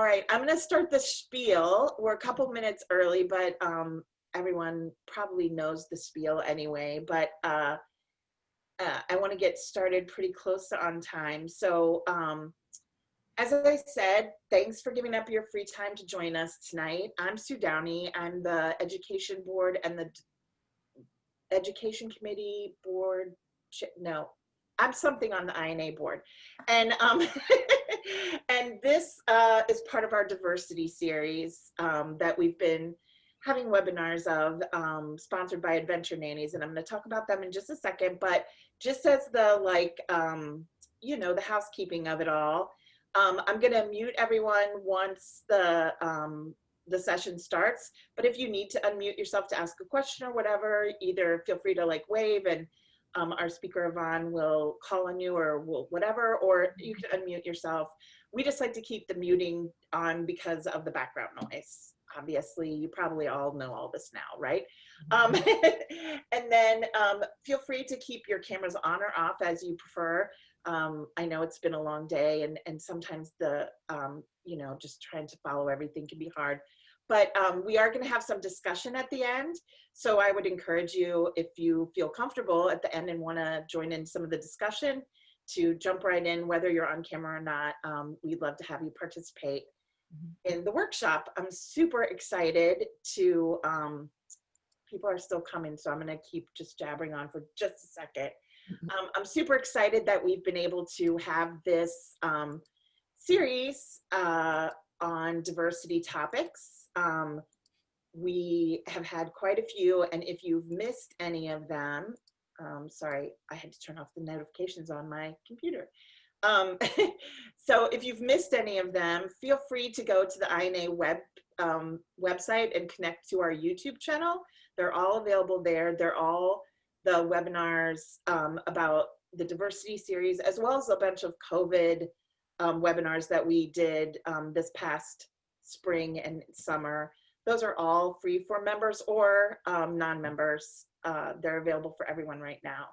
All right, I'm going to start the spiel. We're a couple minutes early, but everyone probably knows the spiel anyway. But I want to get started pretty close to on time. So as I said, thanks for giving up your free time to join us tonight. I'm Sue Downey. I'm the Education Board and the Education Committee Board. No, I'm something on the INA board. And and this is part of our diversity series that we've been having webinars of, sponsored by Adventure Nannies. And I'm going to talk about them in just a second. But just as the, you know, the housekeeping of it all, I'm going to mute everyone once the session starts. But if you need to unmute yourself to ask a question or whatever, either feel free to like wave and our speaker Yvonne will call on you or will whatever, or you can unmute yourself. We just like to keep the muting on because of the background noise. Obviously, you probably all know all this now, right? And then feel free to keep your cameras on or off as you prefer. I know it's been a long day and sometimes the, you know, just trying to follow everything can be hard. But we are going to have some discussion at the end. So I would encourage you, if you feel comfortable at the end and want to join in some of the discussion, to jump right in, whether you're on camera or not. We'd love to have you participate in the workshop. I'm super excited to, people are still coming, so I'm going to keep just jabbering on for just a second. I'm super excited that we've been able to have this series on diversity topics. We have had quite a few, and if you've missed any of them, sorry, I had to turn off the notifications on my computer. So if you've missed any of them, feel free to go to the INA website and connect to our YouTube channel. They're all available there. They're all the webinars about the diversity series, as well as a bunch of COVID webinars that we did this past spring and summer. Those are all free for members or non-members. They're available for everyone right now.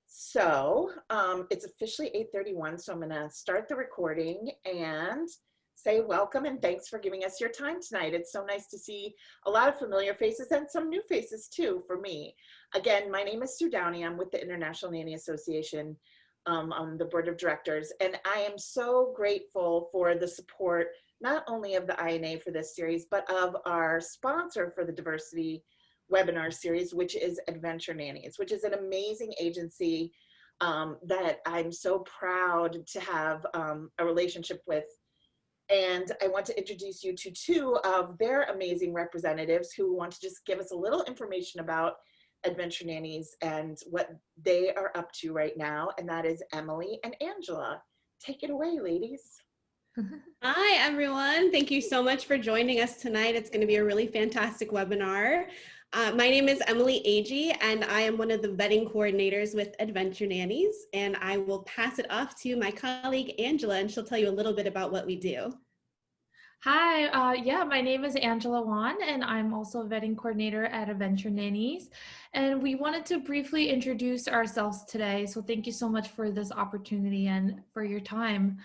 So it's officially 8:31, so I'm gonna start the recording and say welcome and thanks for giving us your time tonight. It's so nice to see a lot of familiar faces and some new faces too for me. Again, my name is Sue Downey. I'm with the International Nanny Association on the board of directors, and I am so grateful for the support not only of the INA for this series, but of our sponsor for the diversity webinar series, which is Adventure Nannies, which is an amazing agency that I'm so proud to have a relationship with. And I want to introduce you to two of their amazing representatives who want to just give us a little information about Adventure Nannies and what they are up to right now. And that is Emily and Angela. Take it away, ladies. Hi, everyone. Thank you so much for joining us tonight. It's going to be a really fantastic webinar. My name is Emily Agee, and I am one of the vetting coordinators with Adventure Nannies. And I will pass it off to my colleague, Angela, and she'll tell you a little bit about what we do. Hi, yeah, my name is Angela Wan, and I'm also a vetting coordinator at Adventure Nannies. And we wanted to briefly introduce ourselves today. So thank you so much for this opportunity and for your time.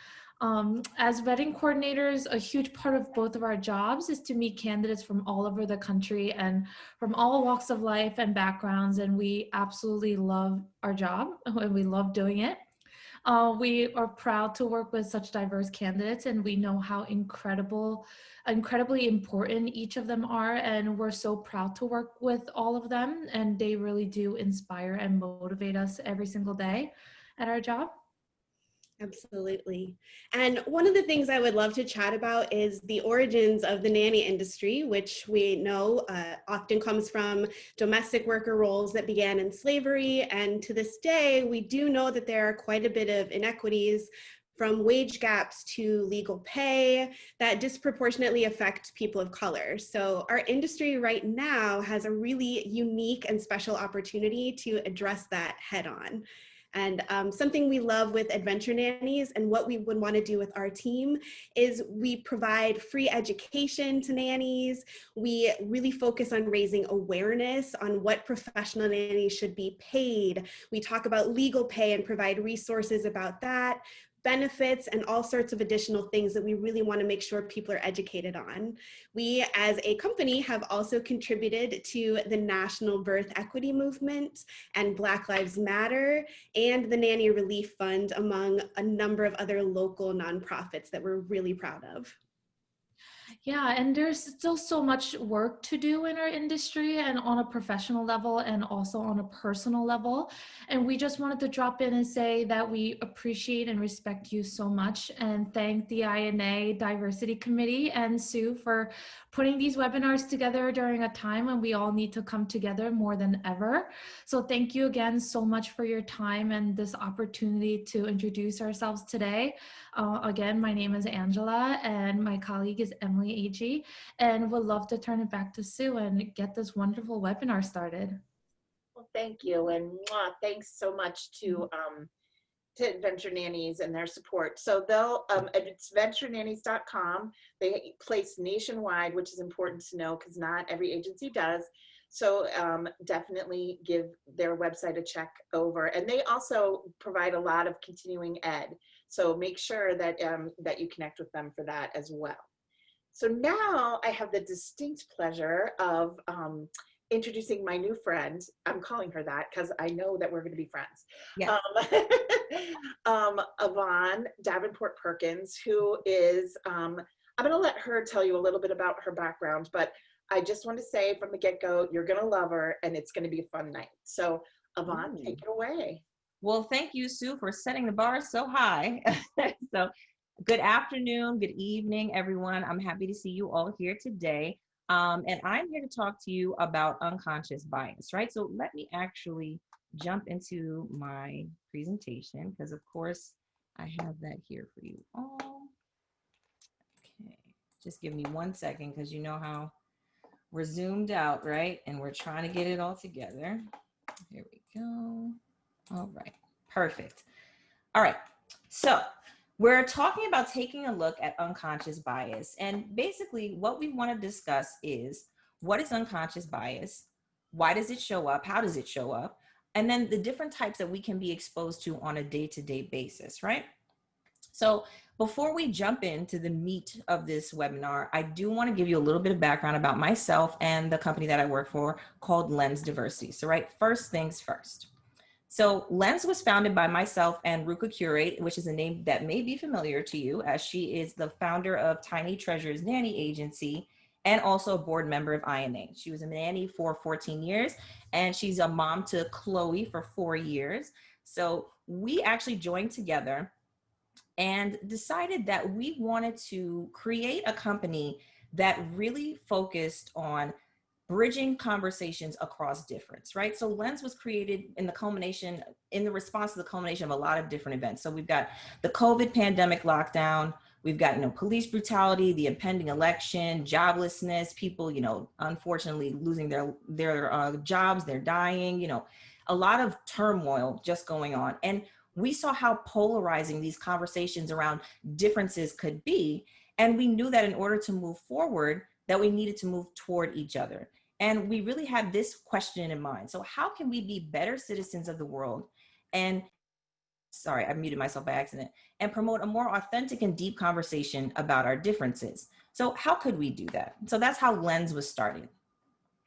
As vetting coordinators, a huge part of both of our jobs is to meet candidates from all over the country and from all walks of life and backgrounds. And we absolutely love our job and we love doing it. We are proud to work with such diverse candidates, and we know how incredibly important each of them are, and we're so proud to work with all of them, and they really do inspire and motivate us every single day at our job. Absolutely. And one of the things I would love to chat about is the origins of the nanny industry, which we know often comes from domestic worker roles that began in slavery. And to this day, we do know that there are quite a bit of inequities, from wage gaps to legal pay, that disproportionately affect people of color. So our industry right now has a really unique and special opportunity to address that head on. And something we love with Adventure Nannies and what we would want to do with our team is we provide free education to nannies. We really focus on raising awareness on what professional nannies should be paid. We talk about legal pay and provide resources about that. benefits, and all sorts of additional things that we really want to make sure people are educated on. We, as a company, have also contributed to the National Birth Equity Movement and Black Lives Matter and the Nanny Relief Fund, among a number of other local nonprofits that we're really proud of. Yeah, and there's still so much work to do in our industry and on a professional level and also on a personal level. And we just wanted to drop in and say that we appreciate and respect you so much and thank the INA Diversity Committee and Sue for putting these webinars together during a time when we all need to come together more than ever. So thank you again so much for your time and this opportunity to introduce ourselves today. Again, my name is Angela and my colleague is Emily Agee, and would love to turn it back to Sue and get this wonderful webinar started. Well, thank you, and thanks so much to Adventure Nannies and their support. So they'll, it's venturenannies.com. They place nationwide, which is important to know because not every agency does. So definitely give their website a check over. And they also provide a lot of continuing ed. So make sure that, that you connect with them for that as well. So now I have the distinct pleasure of introducing my new friend. I'm calling her that because I know that we're going to be friends. Yeah. Yvonne Davenport-Perkins, who is, I'm going to let her tell you a little bit about her background, but I just want to say from the get-go, you're going to love her and it's going to be a fun night. So Yvonne, take it away. Well, thank you, Sue, for setting the bar so high. So good afternoon, good evening, everyone. I'm happy to see you all here today. And I'm here to talk to you about unconscious bias, right? So let me actually jump into my presentation because, of course, I have that here for you all. Okay, just give me 1 second because you know how we're zoomed out, right? And we're trying to get it all together. Here we go. All right, perfect. All right, so we're talking about taking a look at unconscious bias. And basically what we want to discuss is what is unconscious bias? Why does it show up? How does it show up? And then the different types that we can be exposed to on a day-to-day basis, right? So before we jump into the meat of this webinar, I do want to give you a little bit of background about myself and the company that I work for called Lens Diversity. So right, first things first. So Lens was founded by myself and Ruka Curate, which is a name that may be familiar to you as she is the founder of Tiny Treasures Nanny Agency and also a board member of INA. She was a nanny for 14 years and she's a mom to Chloe for 4 years. So we actually joined together and decided that we wanted to create a company that really focused on bridging conversations across difference, right? So Lens was created in the response to the culmination of a lot of different events. So we've got the COVID pandemic lockdown, we've got, police brutality, the impending election, joblessness, people, unfortunately losing their jobs, they're dying, a lot of turmoil just going on. And we saw how polarizing these conversations around differences could be. And we knew that in order to move forward, that we needed to move toward each other. And we really had this question in mind. So how can we be better citizens of the world and, sorry, I muted myself by accident, and promote a more authentic and deep conversation about our differences? So how could we do that? So that's how Lens was started.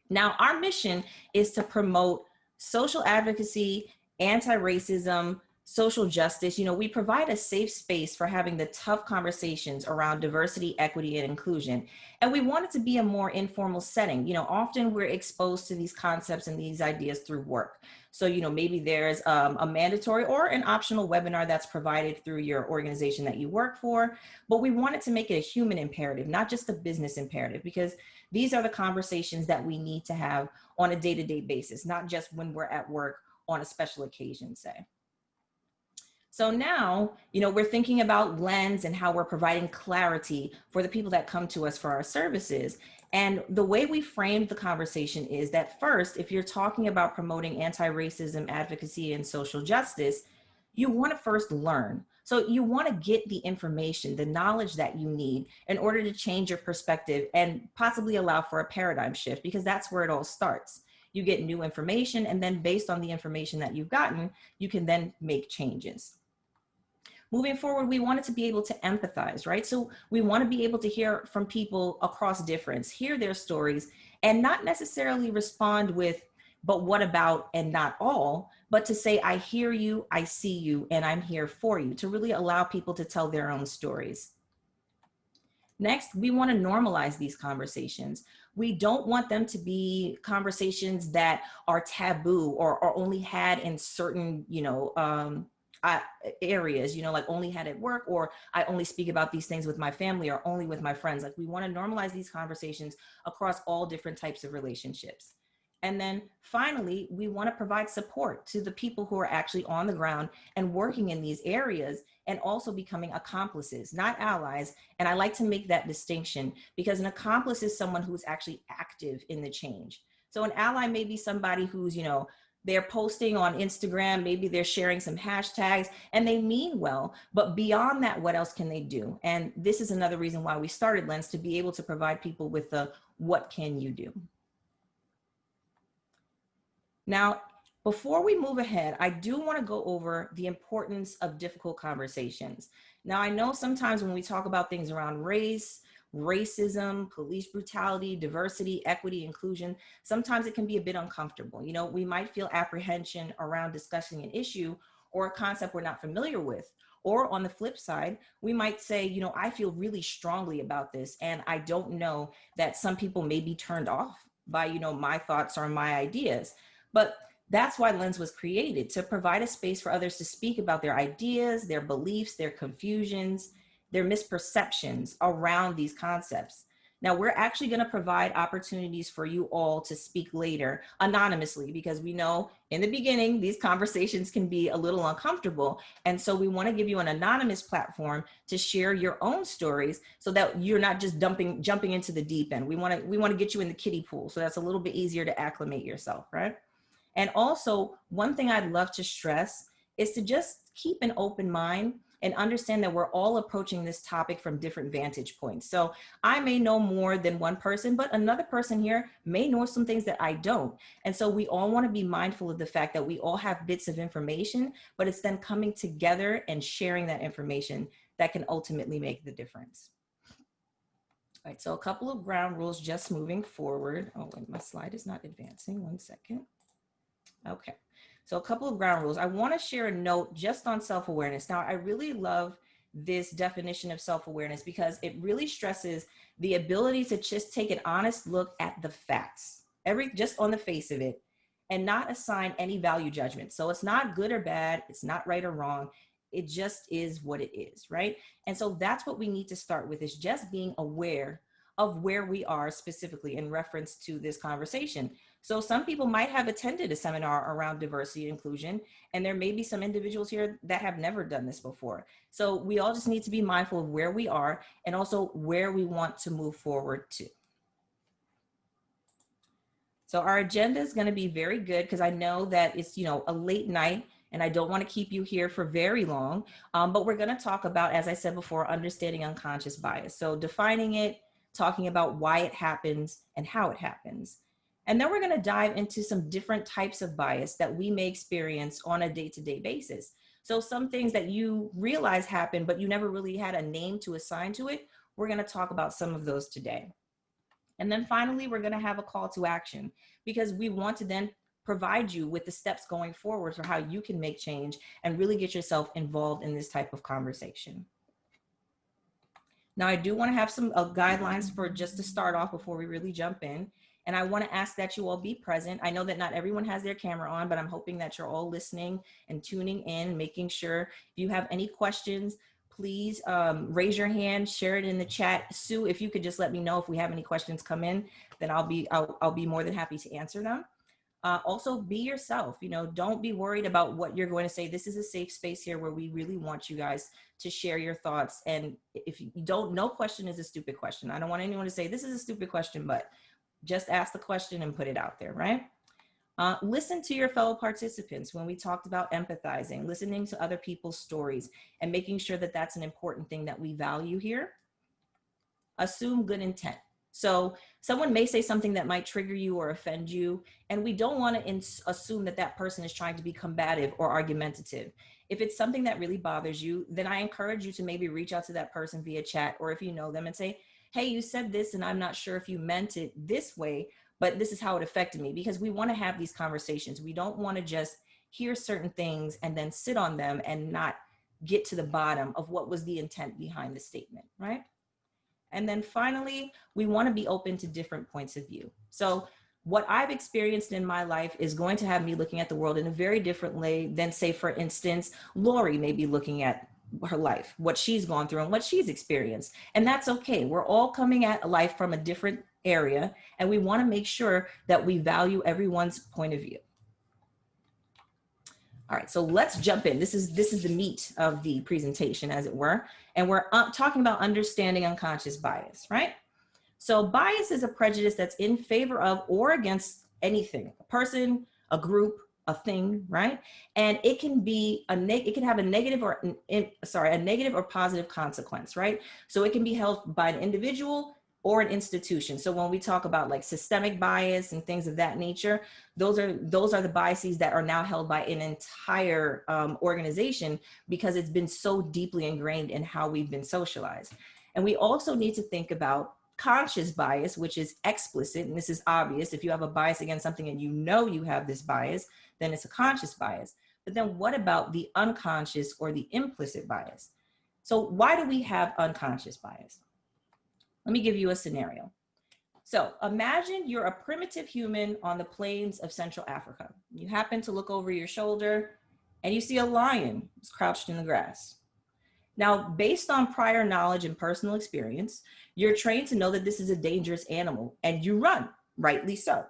Now, our mission is to promote social advocacy, anti-racism, social justice. We provide a safe space for having the tough conversations around diversity, equity, and inclusion. And we want it to be a more informal setting. Often we're exposed to these concepts and these ideas through work. So, maybe there's a mandatory or an optional webinar that's provided through your organization that you work for, but we wanted to make it a human imperative, not just a business imperative, because these are the conversations that we need to have on a day-to-day basis, not just when we're at work on a special occasion, say. So now, we're thinking about Lens and how we're providing clarity for the people that come to us for our services. And the way we framed the conversation is that first, if you're talking about promoting anti-racism, advocacy, and social justice, you want to first learn. So you want to get the information, the knowledge that you need in order to change your perspective and possibly allow for a paradigm shift, because that's where it all starts. You get new information, and then based on the information that you've gotten, you can then make changes. Moving forward, we wanted to be able to empathize, right? So we want to be able to hear from people across difference, hear their stories, and not necessarily respond with, but what about, and not all, but to say, I hear you, I see you, and I'm here for you, to really allow people to tell their own stories. Next, we want to normalize these conversations. We don't want them to be conversations that are taboo or are only had in certain, areas, like only had at work, or I only speak about these things with my family or only with my friends. Like, we want to normalize these conversations across all different types of relationships. And then finally, we want to provide support to the people who are actually on the ground and working in these areas, and also becoming accomplices, not allies. And I like to make that distinction, because an accomplice is someone who's actually active in the change. So an ally may be somebody who's, they're posting on Instagram, maybe they're sharing some hashtags, and they mean well, but beyond that, what else can they do? And this is another reason why we started Lens, to be able to provide people with the what can you do? Now, before we move ahead, I do want to go over the importance of difficult conversations. Now, I know sometimes when we talk about things around race, racism, police brutality, diversity, equity, inclusion, sometimes it can be a bit uncomfortable. We might feel apprehension around discussing an issue or a concept we're not familiar with. Or on the flip side, we might say, I feel really strongly about this, and I don't know that some people may be turned off by, my thoughts or my ideas. But that's why Lens was created, to provide a space for others to speak about their ideas, their beliefs, their confusions, their misperceptions around these concepts. Now, we're actually going to provide opportunities for you all to speak later anonymously, because we know in the beginning, these conversations can be a little uncomfortable. And so we want to give you an anonymous platform to share your own stories, so that you're not just jumping into the deep end. We want to get you in the kiddie pool, so that's a little bit easier to acclimate yourself, right? And also, one thing I'd love to stress is to just keep an open mind and understand that we're all approaching this topic from different vantage points. So I may know more than one person, but another person here may know some things that I don't. And so we all want to be mindful of the fact that we all have bits of information, but it's then coming together and sharing that information that can ultimately make the difference. All right, so a couple of ground rules just moving forward. Oh, and my slide is not advancing. One second. Okay, so a couple of ground rules. I want to share a note just on self-awareness. Now, I really love this definition of self-awareness, because it really stresses the ability to just take an honest look at the facts, just on the face of it, and not assign any value judgment. So it's not good or bad, it's not right or wrong. It just is what it is, right? And so that's what we need to start with, is just being aware of where we are specifically in reference to this conversation. So some people might have attended a seminar around diversity and inclusion, and there may be some individuals here that have never done this before. So we all just need to be mindful of where we are and also where we want to move forward to. So our agenda is going to be very good, because I know that it's, a late night, and I don't want to keep you here for very long, but we're going to talk about, as I said before, understanding unconscious bias. So defining it, talking about why it happens and how it happens. And then we're going to dive into some different types of bias that we may experience on a day-to-day basis. So some things that you realize happen, but you never really had a name to assign to it, we're going to talk about some of those today. And then finally, we're going to have a call to action, because we want to then provide you with the steps going forward for how you can make change and really get yourself involved in this type of conversation. Now, I do want to have some guidelines for just to start off before we really jump in. And I want to ask that you all be present. I know that not everyone has their camera on, but I'm hoping that you're all listening and tuning in, making sure if you have any questions, please raise your hand, share it in the chat. Sue, if you could just let me know if we have any questions come in, then I'll be more than happy to answer them. Also, be yourself. Don't be worried about what you're going to say. This is a safe space here where we really want you guys to share your thoughts. And if you don't, no question is a stupid question. I don't want anyone to say this is a stupid question, but just ask the question and put it out there, right? Listen to your fellow participants. When we talked about empathizing, listening to other people's stories, and making sure that that's an important thing that we value here. Assume good intent. So someone may say something that might trigger you or offend you, and we don't want to assume that that person is trying to be combative or argumentative. If it's something that really bothers you, then I encourage you to maybe reach out to that person via chat, or if you know them, and say, hey, you said this and I'm not sure if you meant it this way, but this is how it affected me. Because we want to have these conversations. We don't want to just hear certain things and then sit on them and not get to the bottom of what was the intent behind the statement, right? And then finally, we want to be open to different points of view. So what I've experienced in my life is going to have me looking at the world in a very different way than, say, for instance, Lori may be looking at her life, what she's gone through and what she's experienced. And that's okay. We're all coming at life from a different area, and we want to make sure that we value everyone's point of view. All right, so let's jump in. This is the meat of the presentation, as it were. And we're talking about understanding unconscious bias, right? So bias is a prejudice that's in favor of or against anything, a person, a group, a thing, right? And it can be it can have a negative or a negative or positive consequence, right? So it can be held by an individual or an institution. So when we talk about like systemic bias and things of that nature, those are the biases that are now held by an entire organization, because it's been so deeply ingrained in how we've been socialized. And we also need to think about conscious bias, which is explicit, and this is obvious. If you have a bias against something and you know you have this bias, then it's a conscious bias. But then what about the unconscious or the implicit bias? So why do we have unconscious bias? Let me give you a scenario. So imagine you're a primitive human on the plains of Central Africa. You happen to look over your shoulder and you see a lion who's crouched in the grass. Now, based on prior knowledge and personal experience, you're trained to know that this is a dangerous animal and you run, rightly so.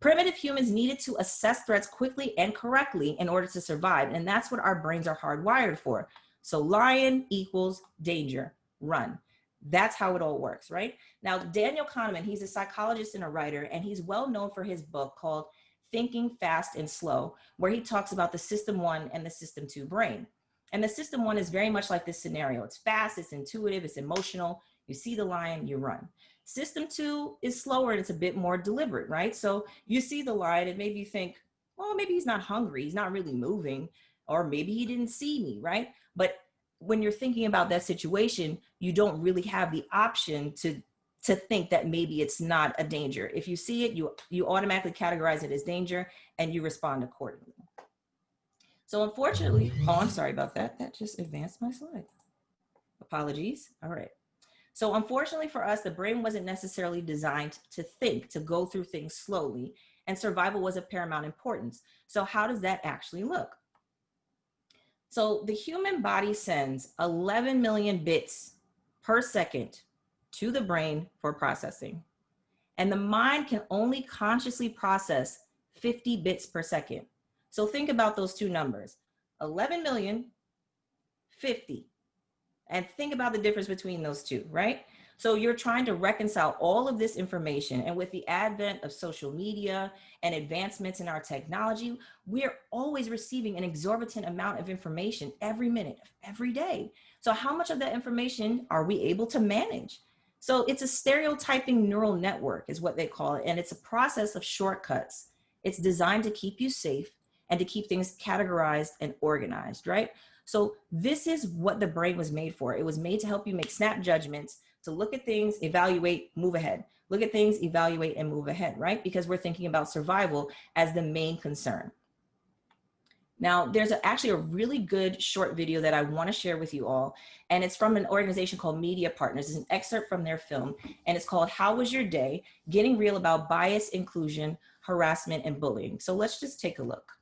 Primitive humans needed to assess threats quickly and correctly in order to survive. And that's what our brains are hardwired for. So lion equals danger, run. That's how it all works, right? Now, Daniel Kahneman, he's a psychologist and a writer, and he's well known for his book called Thinking Fast and Slow, where he talks about the system 1 and the system 2 brain. And the system 1 is very much like this scenario. It's fast, it's intuitive, it's emotional. You see the lion, you run. System 2 is slower and it's a bit more deliberate, right? So you see the lion and maybe you think, well, maybe he's not hungry, he's not really moving, or maybe he didn't see me, right? But when you're thinking about that situation, you don't really have the option to think that maybe it's not a danger. If you see it, you automatically categorize it as danger and you respond accordingly. So unfortunately, oh, I'm sorry about that. That just advanced my slide. Apologies. All right. So unfortunately for us, the brain wasn't necessarily designed to think, to go through things slowly, and survival was of paramount importance. So how does that actually look? So the human body sends 11 million bits per second to the brain for processing. And the mind can only consciously process 50 bits per second. So think about those two numbers, 11 million, 50. And think about the difference between those two, right? So you're trying to reconcile all of this information. And with the advent of social media and advancements in our technology, we're always receiving an exorbitant amount of information every minute, every day. So how much of that information are we able to manage? So it's a stereotyping neural network is what they call it. And it's a process of shortcuts. It's designed to keep you safe and to keep things categorized and organized, right? So this is what the brain was made for. It was made to help you make snap judgments, to look at things, evaluate, move ahead. Look at things, evaluate, and move ahead, right? Because we're thinking about survival as the main concern. Now, there's actually a really good short video that I want to share with you all, and it's from an organization called Media Partners. It's an excerpt from their film, and it's called How Was Your Day? Getting Real About Bias, Inclusion, Harassment, and Bullying. So let's just take a look.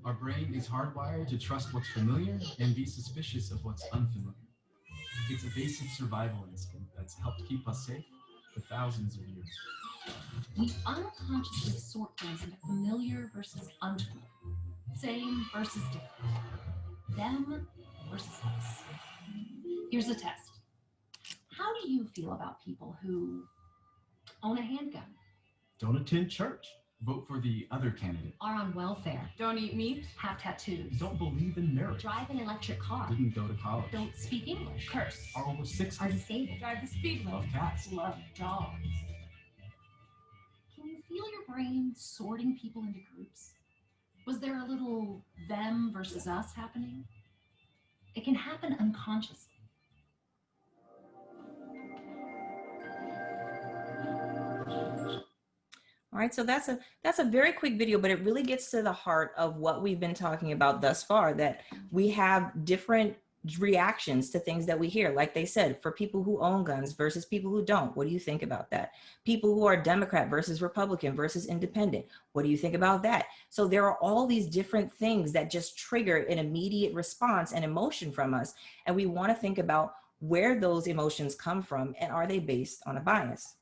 Our brain is hardwired to trust what's familiar and be suspicious of what's unfamiliar. It's a basic survival instinct that's helped keep us safe for thousands of years. We unconsciously sort things into familiar versus unfamiliar, same versus different, them versus us. Here's a test. How do you feel about people who own a handgun? Don't attend church, Vote for the other candidate. Are on welfare. Don't eat meat. Have tattoos. Don't believe in marriage. Drive an electric car. Didn't go to college. Don't speak English. Curse. Are over 60. Are disabled. Drive the speed limit. Love cats. Love dogs. Can you feel your brain sorting people into groups? Was there a little them versus us happening? It can happen unconsciously. All right, so that's a very quick video, but it really gets to the heart of what we've been talking about thus far, that we have different reactions to things that we hear. Like they said, for people who own guns versus people who don't, what do you think about that? People who are Democrat versus Republican versus independent, what do you think about that? So there are all these different things that just trigger an immediate response and emotion from us. And we want to think about where those emotions come from and are they based on a bias?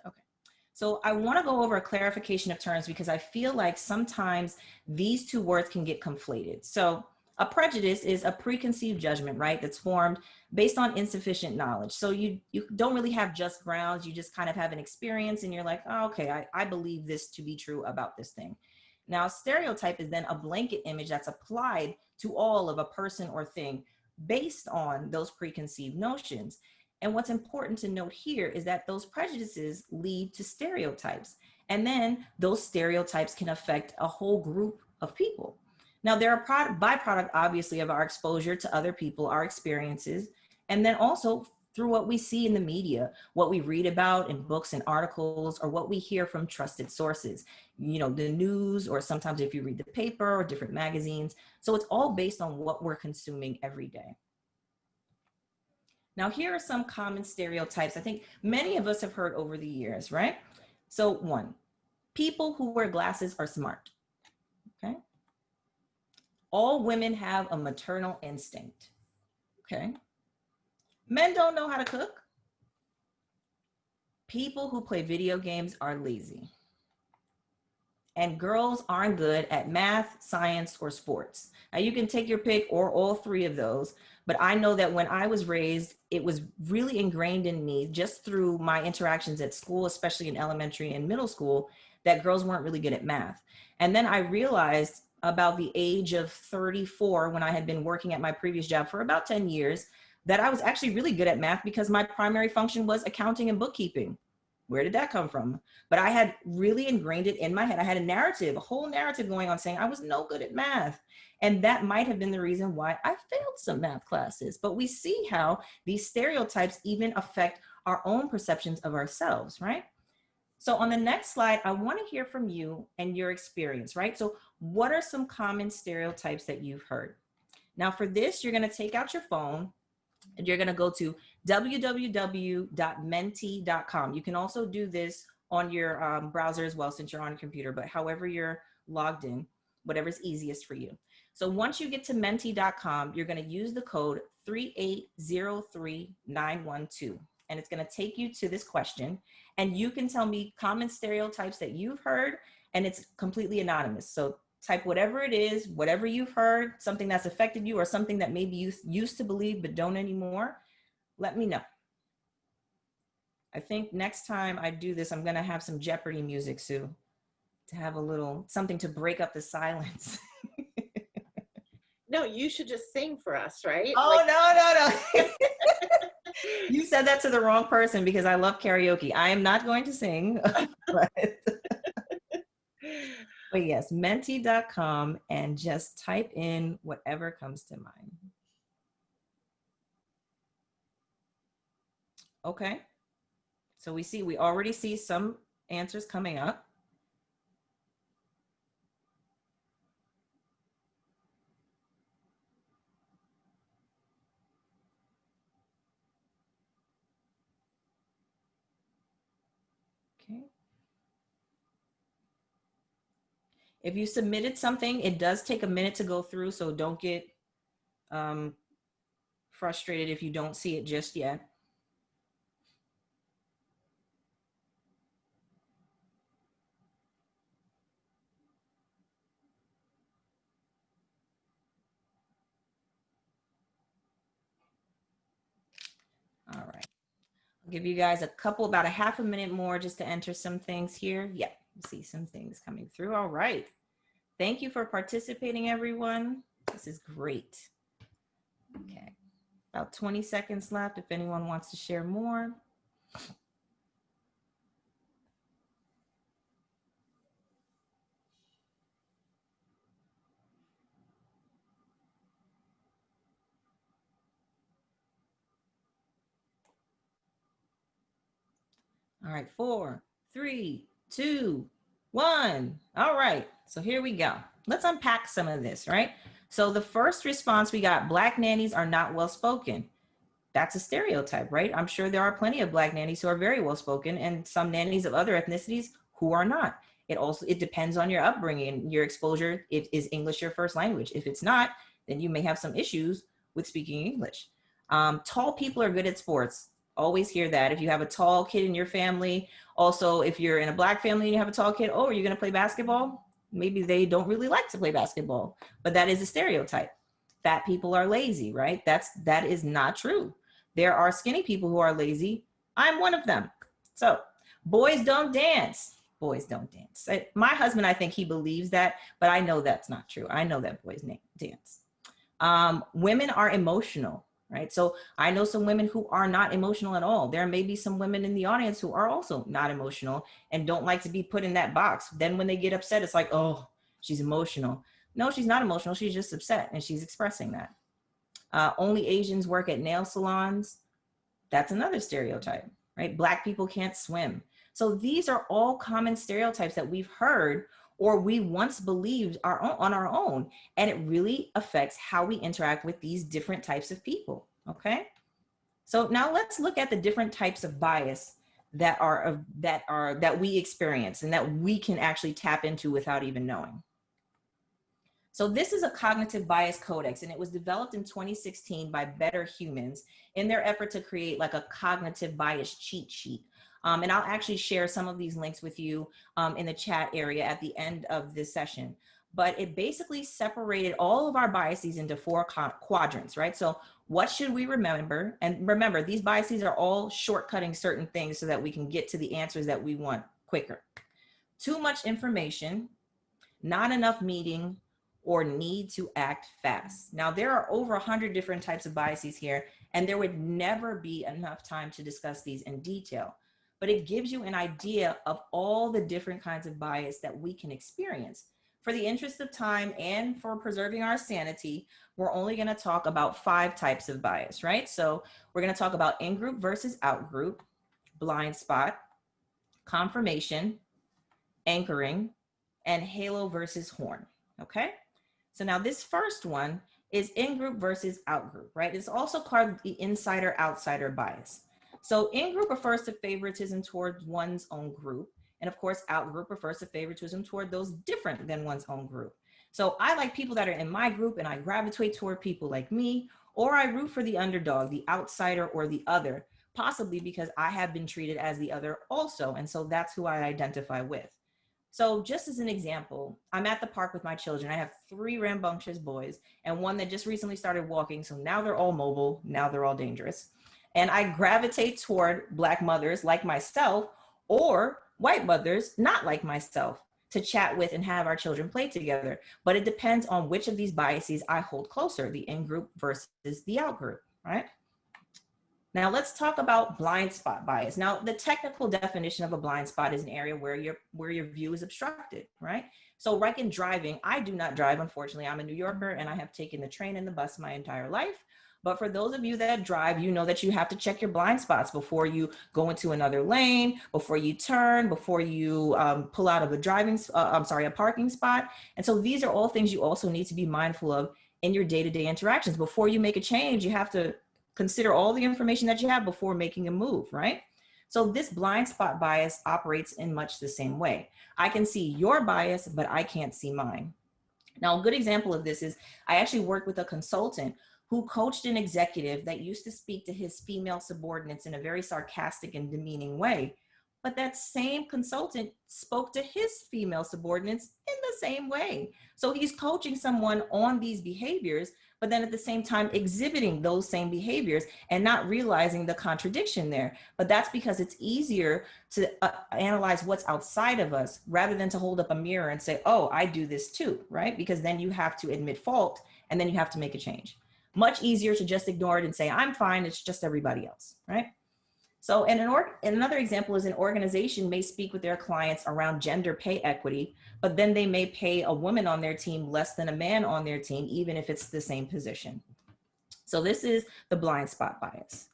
Okay, so I want to go over a clarification of terms because I feel like sometimes these two words can get conflated. So a prejudice is a preconceived judgment, right? That's formed based on insufficient knowledge. So you don't really have just grounds. You just kind of have an experience and you're like, oh, okay, I believe this to be true about this thing. Now, a stereotype is then a blanket image that's applied to all of a person or thing based on those preconceived notions. And what's important to note here is that those prejudices lead to stereotypes. And then those stereotypes can affect a whole group of people. Now, they're a byproduct, obviously, of our exposure to other people, our experiences, and then also through what we see in the media, what we read about in books and articles, or what we hear from trusted sources, you know, the news, or sometimes if you read the paper or different magazines. So it's all based on what we're consuming every day. Now, here are some common stereotypes I think many of us have heard over the years, right? So 1, people who wear glasses are smart, okay? All women have a maternal instinct, okay? Men don't know how to cook. People who play video games are lazy. And girls aren't good at math, science, or sports. Now you can take your pick or all 3 of those, but I know that when I was raised, it was really ingrained in me just through my interactions at school, especially in elementary and middle school, that girls weren't really good at math. And then I realized about the age of 34, when I had been working at my previous job for about 10 years, that I was actually really good at math because my primary function was accounting and bookkeeping. Where did that come from? But I had really ingrained it in my head. I had a narrative, a whole narrative going on saying I was no good at math. And that might have been the reason why I failed some math classes. But we see how these stereotypes even affect our own perceptions of ourselves, right? So on the next slide, I want to hear from you and your experience, right? So what are some common stereotypes that you've heard? Now for this, you're going to take out your phone and you're going to go to www.menti.com. You can also do this on your browser as well, since you're on a computer, but however you're logged in, whatever's easiest for you. So once you get to menti.com, you're going to use the code 3803912, and it's going to take you to this question, and you can tell me common stereotypes that you've heard, and it's completely anonymous. So type whatever it is, whatever you've heard, something that's affected you or something that maybe you used to believe but don't anymore. Let me know. I think next time I do this, I'm going to have some Jeopardy music, Sue, to have a little something to break up the silence. No, you should just sing for us, right? Oh, like, no. You said that to the wrong person because I love karaoke. I am not going to sing, but yes, menti.com, and just type in whatever comes to mind. Okay. So we already see some answers coming up. Okay. If you submitted something, it does take a minute to go through, so don't get frustrated if you don't see it just yet. All right. give you guys about a half a minute more just to enter some things here. Yep, see some things coming through. All right. Thank you for participating, everyone. This is great. Okay, about 20 seconds left if anyone wants to share more. All right, 4, 3, 2, 1. All right, so here we go. Let's unpack some of this, right? So the first response we got, Black nannies are not well-spoken. That's a stereotype, right? I'm sure there are plenty of Black nannies who are very well-spoken and some nannies of other ethnicities who are not. It depends on your upbringing, your exposure. Is English your first language? If it's not, then you may have some issues with speaking English. Tall people are good at sports. Always hear that. If you have a tall kid in your family, also if you're in a Black family and you have a tall kid, oh, are you going to play basketball? Maybe they don't really like to play basketball, but that is a stereotype. Fat people are lazy, right? That is not true. There are skinny people who are lazy. I'm one of them. So boys don't dance. Boys don't dance. My husband, I think he believes that, but I know that's not true. I know that boys dance. Women are emotional, right? So I know some women who are not emotional at all. There may be some women in the audience who are also not emotional and don't like to be put in that box. Then when they get upset, it's like, oh, she's emotional. No, she's not emotional. She's just upset and she's expressing that. Only Asians work at nail salons. That's another stereotype, right? Black people can't swim. So these are all common stereotypes that we've heard or we once believed on our own. And it really affects how we interact with these different types of people, okay? So now let's look at the different types of bias that we experience and that we can actually tap into without even knowing. So this is a cognitive bias codex, and it was developed in 2016 by Better Humans in their effort to create like a cognitive bias cheat sheet. And I'll actually share some of these links with you in the chat area at the end of this session. But it basically separated all of our biases into 4 quadrants, right? So what should we remember? And remember, these biases are all shortcutting certain things so that we can get to the answers that we want quicker. Too much information, not enough meaning, or need to act fast. Now, there are over 100 different types of biases here, and there would never be enough time to discuss these in detail. But it gives you an idea of all the different kinds of bias that we can experience. For the interest of time and for preserving our sanity, we're only going to talk about 5 types of bias, right? So we're going to talk about in-group versus out-group, blind spot, confirmation, anchoring, and halo versus horn, okay? So now this first one is in-group versus out-group, right? It's also called the insider-outsider bias. So in-group refers to favoritism towards one's own group. And of course, out-group refers to favoritism toward those different than one's own group. So I like people that are in my group and I gravitate toward people like me, or I root for the underdog, the outsider, or the other, possibly because I have been treated as the other also. And so that's who I identify with. So just as an example, I'm at the park with my children. I have 3 rambunctious boys and one that just recently started walking. So now they're all mobile. Now they're all dangerous. And I gravitate toward Black mothers like myself or white mothers not like myself to chat with and have our children play together. But it depends on which of these biases I hold closer, the in-group versus the out-group, right? Now let's talk about blind spot bias. Now the technical definition of a blind spot is an area where your view is obstructed, right? So like in driving, I do not drive, unfortunately. I'm a New Yorker and I have taken the train and the bus my entire life. But for those of you that drive, you know that you have to check your blind spots before you go into another lane, before you turn, before you pull out of a parking spot. And so these are all things you also need to be mindful of in your day-to-day interactions. Before you make a change, you have to consider all the information that you have before making a move, right? So this blind spot bias operates in much the same way. I can see your bias, but I can't see mine. Now, a good example of this is I actually worked with a consultant who coached an executive that used to speak to his female subordinates in a very sarcastic and demeaning way. But that same consultant spoke to his female subordinates in the same way. So he's coaching someone on these behaviors, but then at the same time exhibiting those same behaviors and not realizing the contradiction there. But that's because it's easier to analyze what's outside of us rather than to hold up a mirror and say, oh, I do this too, right? Because then you have to admit fault and then you have to make a change. Much easier to just ignore it and say, I'm fine, it's just everybody else, right? So, and another example is an organization may speak with their clients around gender pay equity, but then they may pay a woman on their team less than a man on their team, even if it's the same position. So this is the blind spot bias.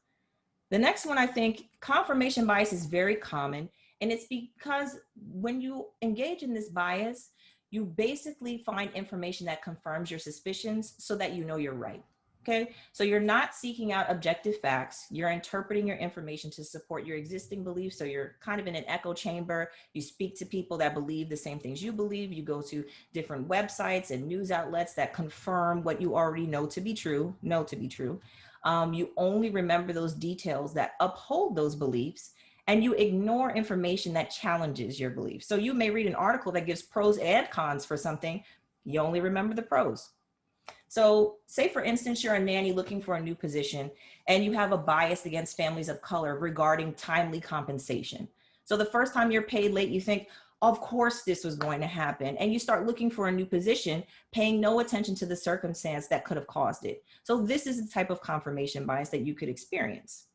The next one, I think confirmation bias is very common, and it's because when you engage in this bias, you basically find information that confirms your suspicions so that you know you're right. Okay, so you're not seeking out objective facts, you're interpreting your information to support your existing beliefs. So you're kind of in an echo chamber. You speak to people that believe the same things you believe. You go to different websites and news outlets that confirm what you already know to be true, you only remember those details that uphold those beliefs, and you ignore information that challenges your beliefs. So you may read an article that gives pros and cons for something, you only remember the pros. So say, for instance, you're a nanny looking for a new position and you have a bias against families of color regarding timely compensation. So the first time you're paid late, you think, of course this was going to happen. And you start looking for a new position, paying no attention to the circumstance that could have caused it. So this is the type of confirmation bias that you could experience.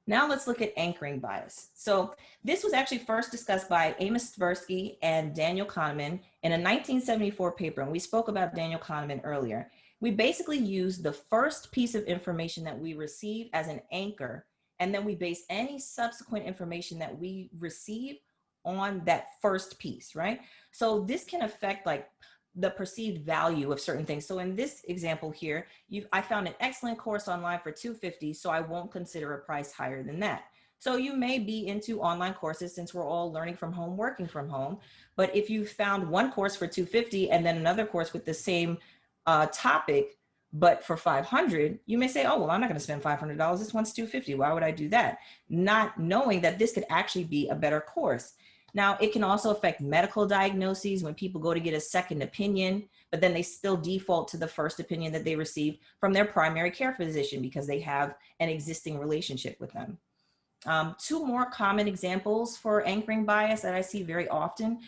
Now let's look at anchoring bias. So this was actually first discussed by Amos Tversky and Daniel Kahneman in a 1974 paper, and we spoke about Daniel Kahneman earlier. We basically use the first piece of information that we receive as an anchor, and then we base any subsequent information that we receive on that first piece, right? So this can affect like the perceived value of certain things. So in this example here, I found an excellent course online for $250, so I won't consider a price higher than that. So you may be into online courses since we're all learning from home, working from home. But if you found one course for $250 and then another course with the same topic, but for $500, you may say, oh, well, I'm not going to spend $500. This one's $250. Why would I do that? Not knowing that this could actually be a better course. Now, it can also affect medical diagnoses when people go to get a second opinion, but then they still default to the first opinion that they received from their primary care physician because they have an existing relationship with them. Two more common examples for anchoring bias that I see very often.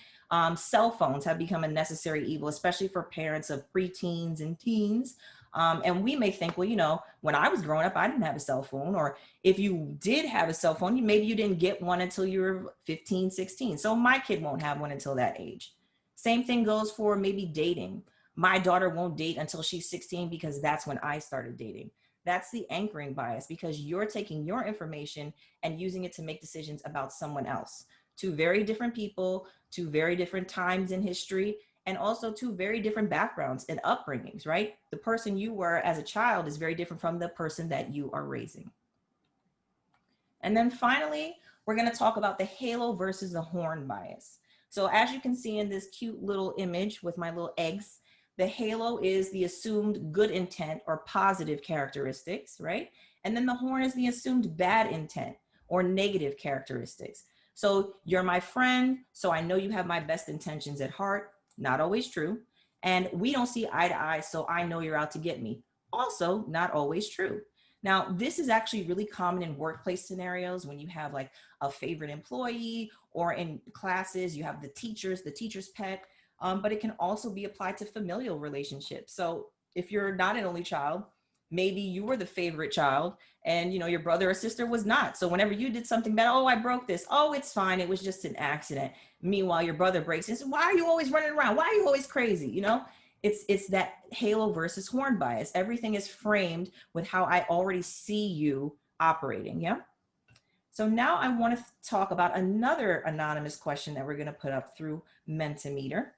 Cell phones have become a necessary evil, especially for parents of preteens and teens. And we may think, well, you know, when I was growing up, I didn't have a cell phone. Or if you did have a cell phone, maybe you didn't get one until you were 15, 16. So my kid won't have one until that age. Same thing goes for maybe dating. My daughter won't date until she's 16 because that's when I started dating. That's the anchoring bias, because you're taking your information and using it to make decisions about someone else. Two very different people, two very different times in history, and also two very different backgrounds and upbringings, right? The person you were as a child is very different from the person that you are raising. And then finally, we're going to talk about the halo versus the horn bias. So as you can see in this cute little image with my little eggs, the halo is the assumed good intent or positive characteristics, right? And then the horn is the assumed bad intent or negative characteristics. So you're my friend, so I know you have my best intentions at heart. Not always true. And we don't see eye to eye, so I know you're out to get me. Also, not always true. Now, this is actually really common in workplace scenarios when you have like a favorite employee, or in classes, you have the teacher's pet, but it can also be applied to familial relationships. So if you're not an only child, maybe you were the favorite child and you know your brother or sister was not. So whenever you did something bad, oh, I broke this. Oh, it's fine. It was just an accident. Meanwhile, your brother breaks it. Why are you always running around? Why are you always crazy? You know, it's that halo versus horn bias. Everything is framed with how I already see you operating. Yeah. So now I want to talk about another anonymous question that we're going to put up through Mentimeter.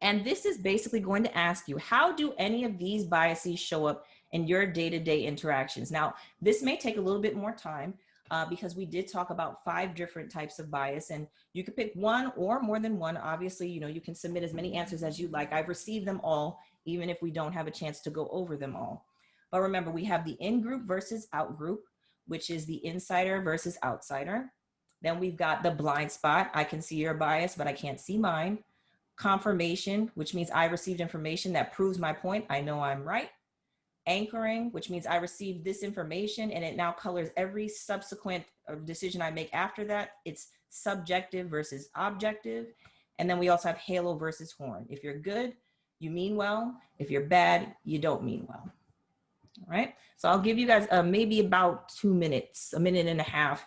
And this is basically going to ask you, how do any of these biases show up in your day-to-day interactions? Now, this may take a little bit more time because we did talk about 5 different types of bias, and you could pick one or more than one. Obviously, you know, you can submit as many answers as you like. I've received them all, even if we don't have a chance to go over them all. But remember, we have the in-group versus out-group, which is the insider versus outsider. Then we've got the blind spot. I can see your bias, but I can't see mine. Confirmation, which means I received information that proves my point. I know I'm right. Anchoring, which means I received this information and it now colors every subsequent decision I make after that. It's subjective versus objective. And then we also have halo versus horn. If you're good, you mean well. If you're bad, you don't mean well. All right. So I'll give you guys maybe about 2 minutes, a minute and a half,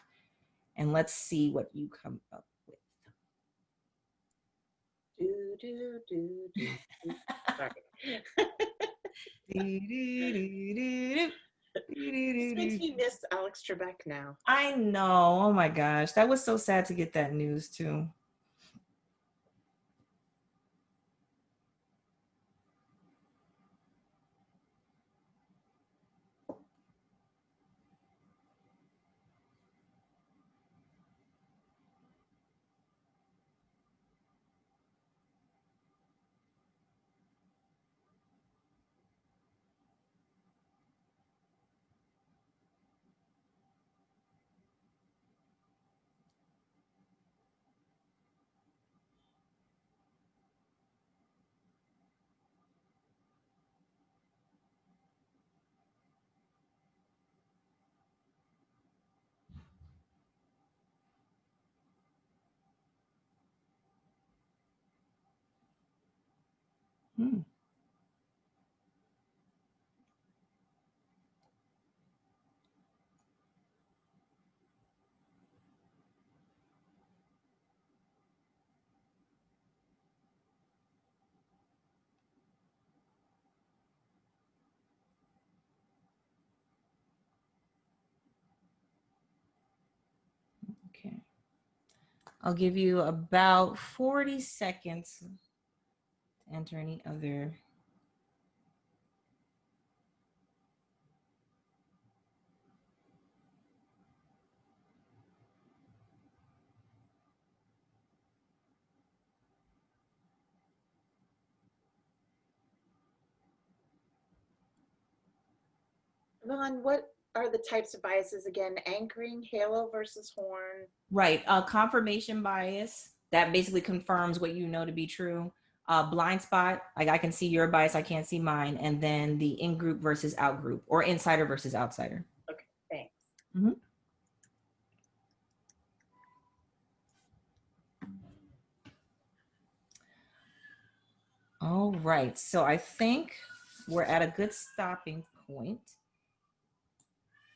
and let's see what you come up with. Sorry. This This makes me miss Alex Trebek now. I know. Oh my gosh. That was so sad to get that news too. Okay. I'll give you about 40 seconds to enter any other. Yvonne, what are the types of biases again? Anchoring, halo versus horn. Right. Confirmation bias, that basically confirms what you know to be true. Blind spot, like I can see your bias, I can't see mine. And then the in-group versus out-group, or insider versus outsider. Okay, thanks. Mm-hmm. All right. So I think we're at a good stopping point.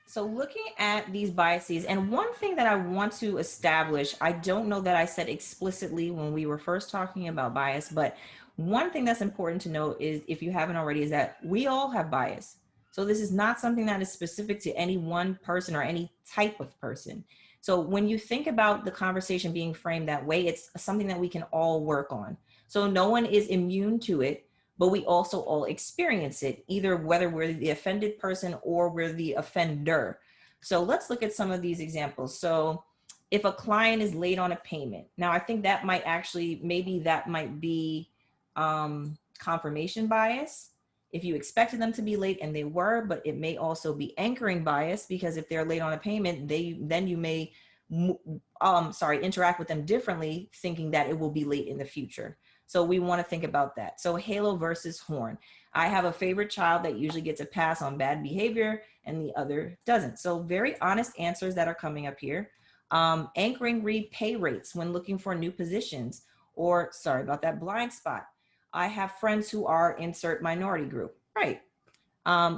So looking at these biases, and one thing that I want to establish, I don't know that I said explicitly when we were first talking about bias, but one thing that's important to note is, if you haven't already, is that we all have bias. So this is not something that is specific to any one person or any type of person. So when you think about the conversation being framed that way, it's something that we can all work on. So no one is immune to it, but we also all experience it, either whether we're the offended person or we're the offender. So let's look at some of these examples. So if a client is late on a payment, now I think that might actually, maybe that might be confirmation bias. If you expected them to be late and they were, but it may also be anchoring bias, because if they're late on a payment, then you may interact with them differently, thinking that it will be late in the future. So we want to think about that. So halo versus horn. I have a favorite child that usually gets a pass on bad behavior and the other doesn't. So very honest answers that are coming up here. Anchoring read pay rates when looking for new positions, or sorry about that, blind spot. I have friends who are insert minority group, right?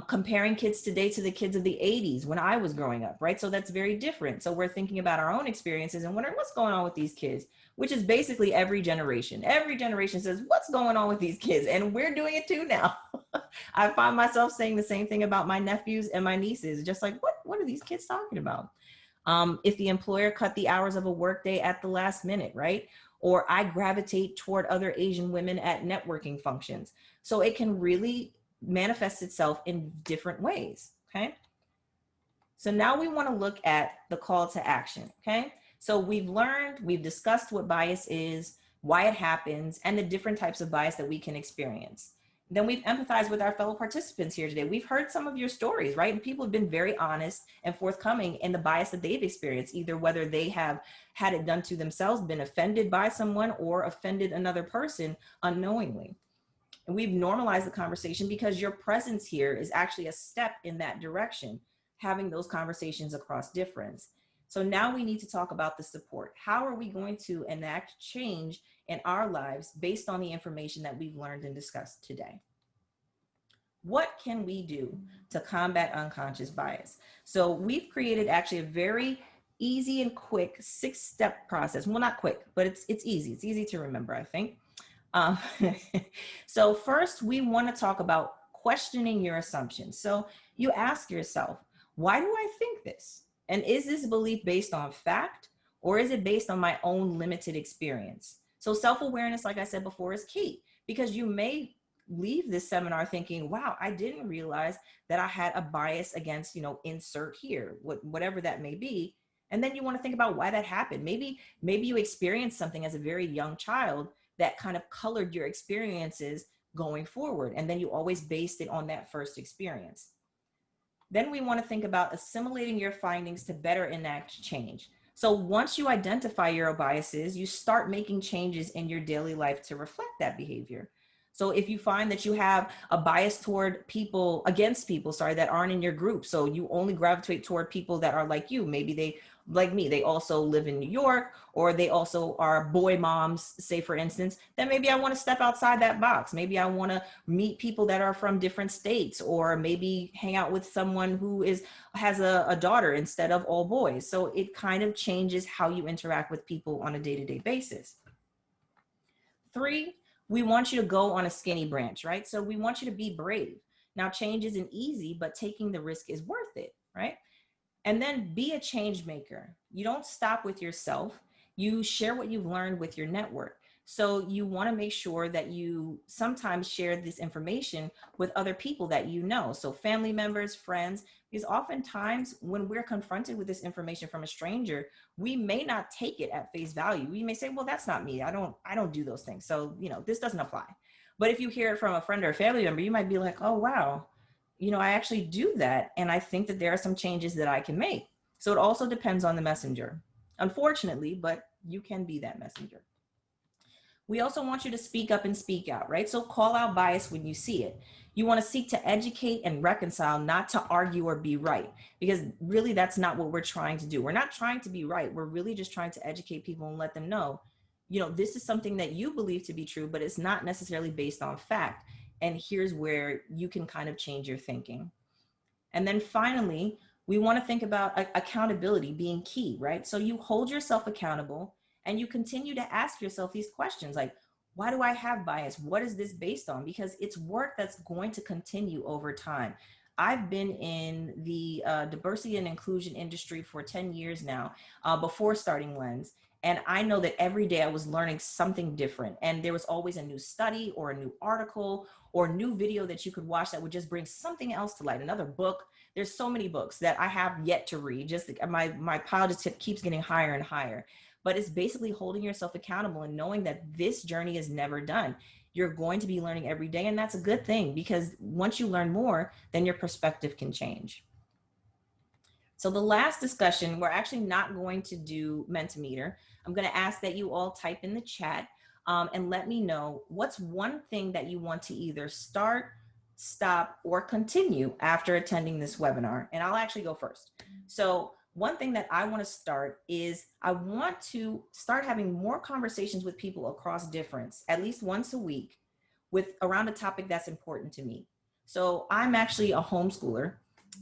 Comparing kids today to the kids of the 80s when I was growing up, right? So that's very different. So we're thinking about our own experiences and wondering what's going on with these kids, which is basically every generation. Every generation says, what's going on with these kids? And we're doing it too now. I find myself saying the same thing about my nephews and my nieces, just like, what are these kids talking about? If the employer cut the hours of a workday at the last minute, right? Or I gravitate toward other Asian women at networking functions. So it can really manifest itself in different ways, okay? So now we want to look at the call to action, okay? So we've discussed what bias is, why it happens, and the different types of bias that we can experience. Then we've empathized with our fellow participants here today. We've heard some of your stories, right? And people have been very honest and forthcoming in the bias that they've experienced, either whether they have had it done to themselves, been offended by someone, or offended another person unknowingly. And we've normalized the conversation because your presence here is actually a step in that direction, having those conversations across difference. So now we need to talk about the support. How are we going to enact change in our lives based on the information that we've learned and discussed today? What can we do to combat unconscious bias? So we've created actually a very easy and quick 6-step process. Well, not quick, but it's easy. It's easy to remember, I think. Um, so first, we want to talk about questioning your assumptions. So you ask yourself, why do I think this? And is this belief based on fact, or is it based on my own limited experience? So self-awareness, like I said before, is key, because you may leave this seminar thinking, wow, I didn't realize that I had a bias against, insert here, whatever that may be. And then you want to think about why that happened. Maybe you experienced something as a very young child that kind of colored your experiences going forward. And then you always based it on that first experience. Then we want to think about assimilating your findings to better enact change. So once you identify your biases, you start making changes in your daily life to reflect that behavior. So if you find that you have a bias toward people, against people, that aren't in your group, so you only gravitate toward people that are like you, maybe they, like me, they also live in New York, or they also are boy moms, say for instance, then maybe I want to step outside that box. Maybe I want to meet people that are from different states, or maybe hang out with someone who has a daughter instead of all boys. So it kind of changes how you interact with people on a day-to-day basis. 3, we want you to go on a skinny branch, right? So we want you to be brave. Now, change isn't easy, but taking the risk is worth it, right? And then be a change maker. You don't stop with yourself. You share what you've learned with your network. So you want to make sure that you sometimes share this information with other people that you know. So family members, friends, because oftentimes when we're confronted with this information from a stranger, we may not take it at face value. We may say, well, that's not me. I don't do those things. So, this doesn't apply. But if you hear it from a friend or a family member, you might be like, oh, wow, I actually do that. And I think that there are some changes that I can make. So it also depends on the messenger, unfortunately, but you can be that messenger. We also want you to speak up and speak out, right? So call out bias when you see it. You want to seek to educate and reconcile, not to argue or be right, because really that's not what we're trying to do. We're not trying to be right. We're really just trying to educate people and let them know, this is something that you believe to be true, but it's not necessarily based on fact. And here's where you can kind of change your thinking. And then finally, we want to think about accountability being key, right? So you hold yourself accountable and you continue to ask yourself these questions like, why do I have bias? What is this based on? Because it's work that's going to continue over time. I've been in the diversity and inclusion industry for 10 years now, before starting Lens. And I know that every day I was learning something different. And there was always a new study or a new article or new video that you could watch that would just bring something else to light, another book. There's so many books that I have yet to read. Just my pile just keeps getting higher and higher. But it's basically holding yourself accountable and knowing that this journey is never done. You're going to be learning every day. And that's a good thing, because once you learn more, then your perspective can change. So the last discussion, we're actually not going to do Mentimeter. I'm going to ask that you all type in the chat and let me know what's one thing that you want to either start, stop, or continue after attending this webinar. And I'll actually go first. So one thing that I want to start is I want to start having more conversations with people across difference, at least once a week, with around a topic that's important to me. So I'm actually a homeschooler,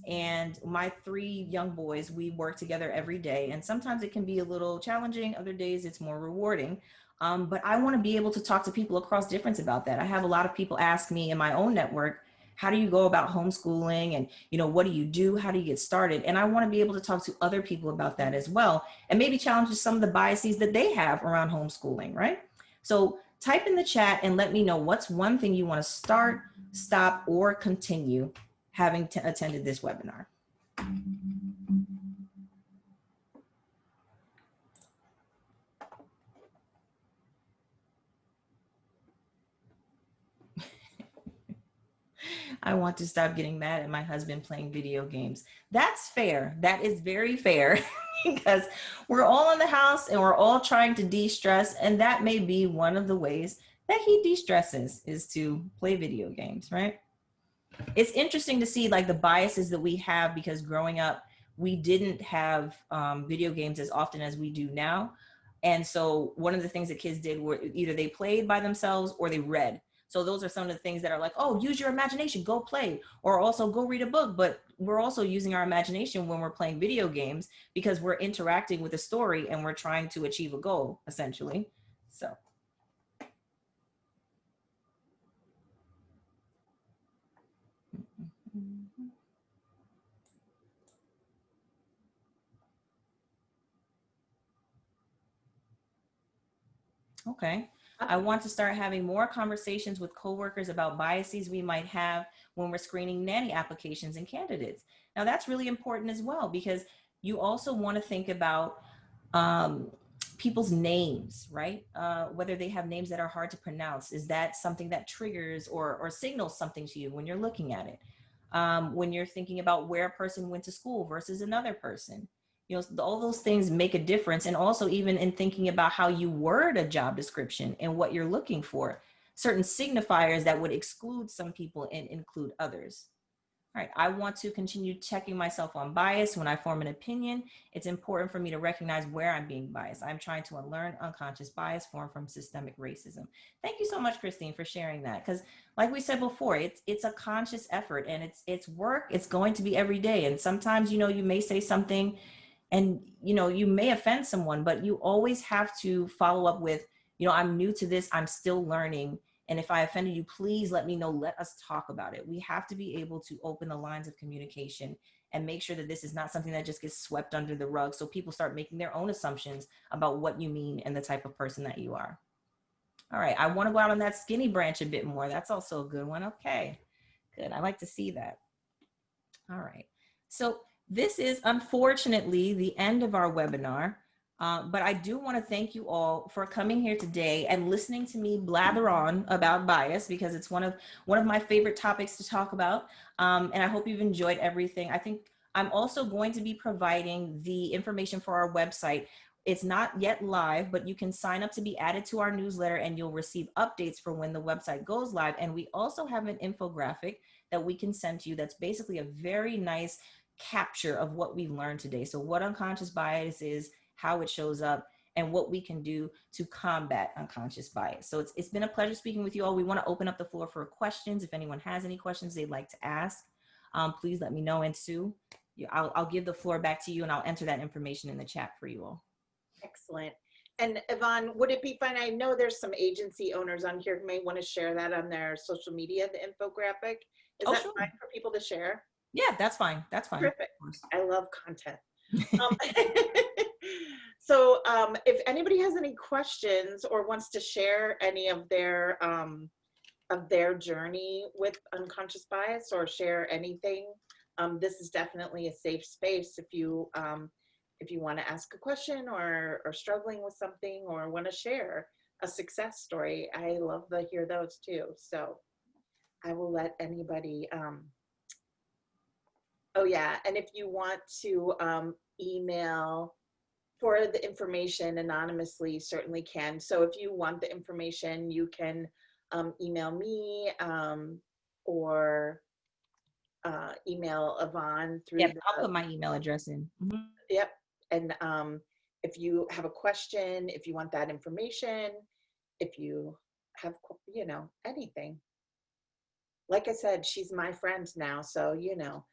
and my 3 young boys, we work together every day. And sometimes it can be a little challenging. Other days it's more rewarding. But I want to be able to talk to people across difference about that. I have a lot of people ask me in my own network, how do you go about homeschooling? And, what do you do? How do you get started? And I want to be able to talk to other people about that as well, and maybe challenge some of the biases that they have around homeschooling, right? So type in the chat and let me know what's one thing you want to start, stop, or continue having attended this webinar. I want to stop getting mad at my husband playing video games. That's fair. That is very fair because we're all in the house and we're all trying to de-stress. And that may be one of the ways that he de-stresses is to play video games, right? It's interesting to see like the biases that we have because growing up, we didn't have video games as often as we do now. And so one of the things that kids did were either they played by themselves or they read. So those are some of the things that are like, oh, use your imagination, go play, or also go read a book. But we're also using our imagination when we're playing video games because we're interacting with a story and we're trying to achieve a goal, essentially. So. Okay. I want to start having more conversations with coworkers about biases we might have when we're screening nanny applications and candidates. Now that's really important as well, because you also want to think about people's names, right? Whether they have names that are hard to pronounce. Is that something that triggers or signals something to you when you're looking at it? When you're thinking about where a person went to school versus another person. You know, all those things make a difference. And also even in thinking about how you word a job description and what you're looking for, certain signifiers that would exclude some people and include others. All right, I want to continue checking myself on bias when I form an opinion. It's important for me to recognize where I'm being biased. I'm trying to unlearn unconscious bias formed from systemic racism. Thank you so much, Christine, for sharing that. Because like we said before, it's a conscious effort and it's work. It's going to be every day. And sometimes, you know, you may say something and, you know, you may offend someone, but you always have to follow up with, you know, I'm new to this, I'm still learning. And if I offended you, please let me know, let us talk about it. We have to be able to open the lines of communication and make sure that this is not something that just gets swept under the rug. So people start making their own assumptions about what you mean and the type of person that you are. All right, I want to go out on that skinny branch a bit more. That's also a good one. Okay, good. I like to see that. All right. So this is unfortunately the end of our webinar, but I do want to thank you all for coming here today and listening to me blather on about bias because it's one of my favorite topics to talk about. And I hope you've enjoyed everything. I think I'm also going to be providing the information for our website. It's not yet live, but you can sign up to be added to our newsletter and you'll receive updates for when the website goes live. And we also have an infographic that we can send to you that's basically a very nice capture of what we learned today. So what unconscious bias is, how it shows up, and what we can do to combat unconscious bias. So it's been a pleasure speaking with you all. We want to open up the floor for questions. If anyone has any questions they'd like to ask, please let me know. And Sue, I'll give the floor back to you and I'll enter that information in the chat for you all. Excellent. And Yvonne, would it be fine? I know there's some agency owners on here who may want to share that on their social media, the infographic. Is that sure. fine for people to share? Yeah, that's fine. That's fine. Terrific. I love content. So if anybody has any questions or wants to share any of their journey with unconscious bias or share anything, this is definitely a safe space if you want to ask a question or struggling with something or want to share a success story. I love to hear those too. So I will let anybody, oh yeah, and if you want to email for the information anonymously, certainly can. So if you want the information, you can email me or email Yvonne through. Yep, I'll put my email address in. Mm-hmm. Yep. And if you have a question, if you want that information, if you have, you know, anything. Like I said, she's my friend now, so, you know.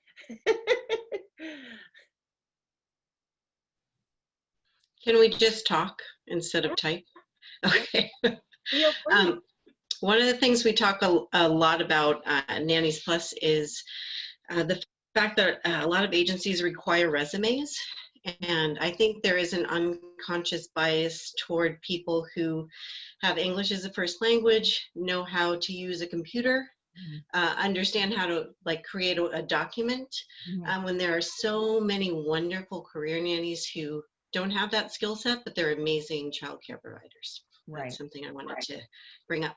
Can we just talk instead of type? Okay. One of the things we talk a lot about Nannies Plus is the fact that a lot of agencies require resumes. And I think there is an unconscious bias toward people who have English as a first language, know how to use a computer, understand how to like create a document, when there are so many wonderful career nannies who don't have that skill set, but they're amazing childcare providers. Right. That's something I wanted to bring up.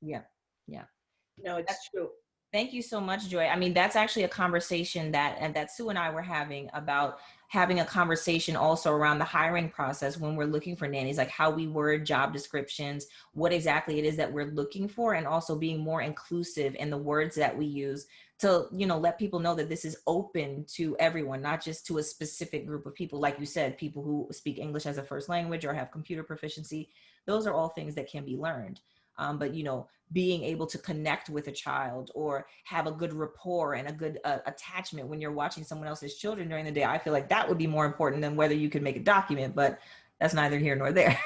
Yeah, yeah. No, it's true. Thank you so much, Joy. I mean, that's actually a conversation that Sue and I were having about having a conversation also around the hiring process when we're looking for nannies, like how we word job descriptions, what exactly it is that we're looking for, and also being more inclusive in the words that we use to, let people know that this is open to everyone, not just to a specific group of people. Like you said, people who speak English as a first language or have computer proficiency. Those are all things that can be learned. But being able to connect with a child or have a good rapport and a good attachment when you're watching someone else's children during the day, I feel like that would be more important than whether you could make a document, but that's neither here nor there.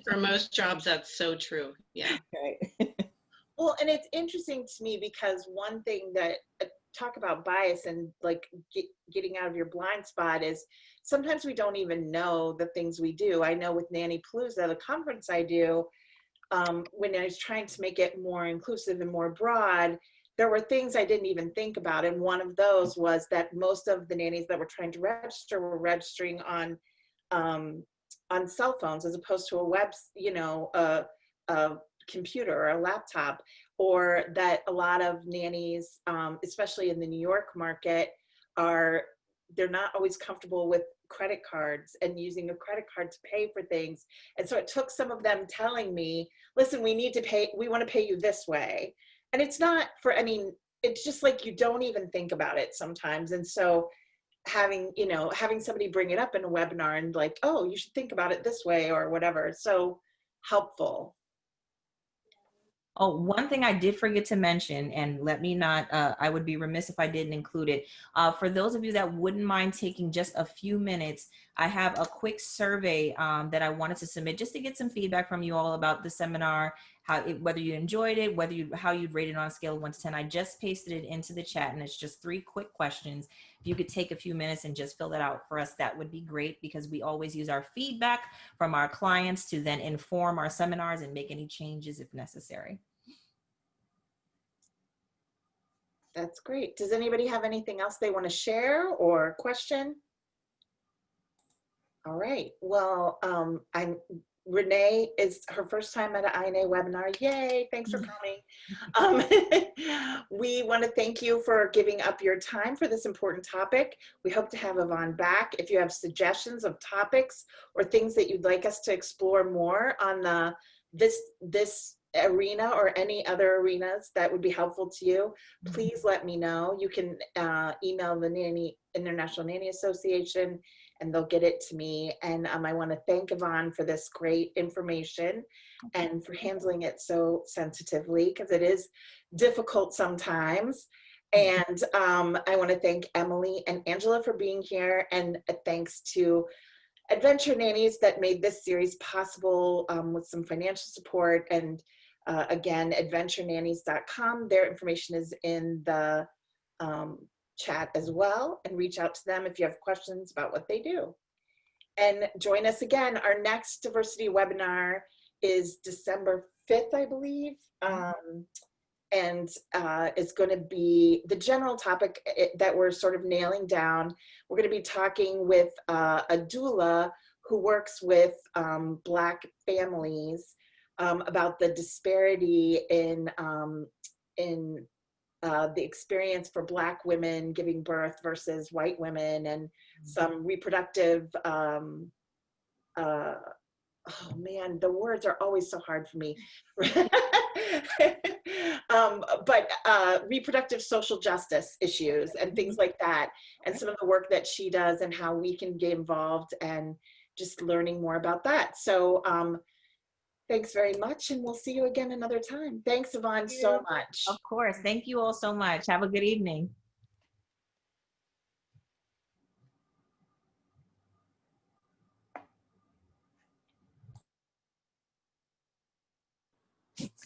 For most jobs, that's so true. Yeah. Right. Well, and it's interesting to me because one thing that talk about bias and like getting out of your blind spot is sometimes we don't even know the things we do. I know with Nanny Palooza, the conference I do, when I was trying to make it more inclusive and more broad, there were things I didn't even think about. And one of those was that most of the nannies that were trying to register were registering on cell phones as opposed to a computer or a laptop, or that a lot of nannies, especially in the New York market, they're not always comfortable with credit cards and using a credit card to pay for things. And so it took some of them telling me, listen, we want to pay you this way. And it's not it's just like you don't even think about it sometimes. And so having somebody bring it up in a webinar and like, oh, you should think about it this way or whatever. So helpful. Oh, one thing I did forget to mention, and let me not, I would be remiss if I didn't include it. For those of you that wouldn't mind taking just a few minutes, I have a quick survey that I wanted to submit just to get some feedback from you all about the seminar, whether you enjoyed it, how you'd rate it on a scale of 1 to 10. I just pasted it into the chat, and it's just 3 quick questions. If you could take a few minutes and just fill that out for us, that would be great, because we always use our feedback from our clients to then inform our seminars and make any changes if necessary. That's great. Does anybody have anything else they want to share or question? All right. Well, Renee is her first time at an INA webinar. Yay, thanks for coming. We want to thank you for giving up your time for this important topic. We hope to have Yvonne back. If you have suggestions of topics or things that you'd like us to explore more on this arena or any other arenas that would be helpful to you, please let me know. You can email the International Nanny Association and they'll get it to me. And I want to thank Yvonne for this great information and for handling it so sensitively, because it is difficult sometimes. And I want to thank Emily and Angela for being here, and thanks to Adventure Nannies that made this series possible with some financial support. And again, adventurenannies.com. Their information is in the chat as well, and reach out to them if you have questions about what they do. And join us again. Our next diversity webinar is December 5th, I believe. And it's going to be the general topic that we're sort of nailing down. We're going to be talking with a doula who works with Black families about the disparity in the experience for Black women giving birth versus white women, and some reproductive, oh man, the words are always so hard for me. But reproductive social justice issues and things like that, and some of the work that she does and how we can get involved, and just learning more about that. So thanks very much, and we'll see you again another time. Thanks, Yvonne, so much. Of course. Thank you all so much. Have a good evening.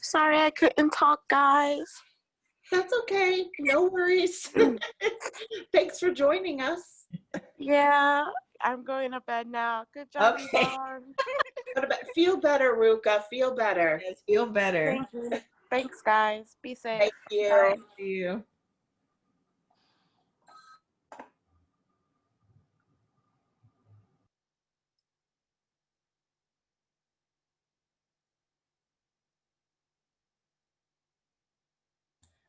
Sorry I couldn't talk, guys. That's okay. No worries. Thanks for joining us. Yeah, I'm going to bed now. Good job, Okay. Yvonne. Feel better, Ruka. Feel better. Yes, feel better. Thank you. Thanks, guys. Be safe. Thank you. Bye. See you.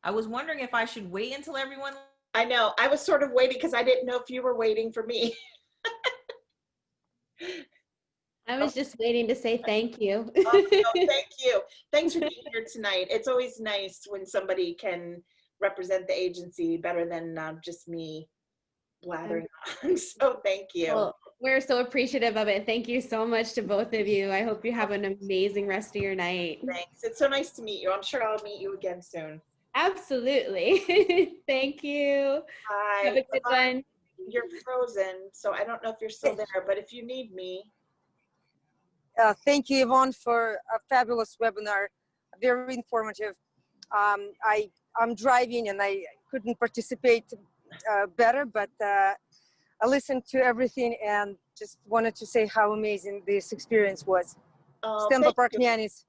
I was wondering if I should wait until everyone. I know. I was sort of waiting because I didn't know if you were waiting for me. I was just waiting to say thank you. Oh, no, thank you. Thanks for being here tonight. It's always nice when somebody can represent the agency better than just me blathering on. So thank you. Well, we're so appreciative of it. Thank you so much to both of you. I hope you have an amazing rest of your night. Thanks. It's so nice to meet you. I'm sure I'll meet you again soon. Absolutely. Thank you. Bye. Have a good one. You're frozen, so I don't know if you're still there, but if you need me. Thank you, Yvonne, for a fabulous webinar, very informative. I'm driving and I couldn't participate better, but I listened to everything and just wanted to say how amazing this experience was. Oh, Stanley Park you. Nannies.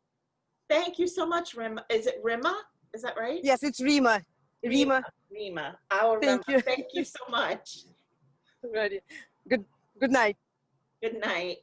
Thank you so much, Rima. Is it Rima? Is that right? Yes, it's Rima. Rima. Rima. Our Thank Rima. you. Thank you so much. Ready. Good night. Good night.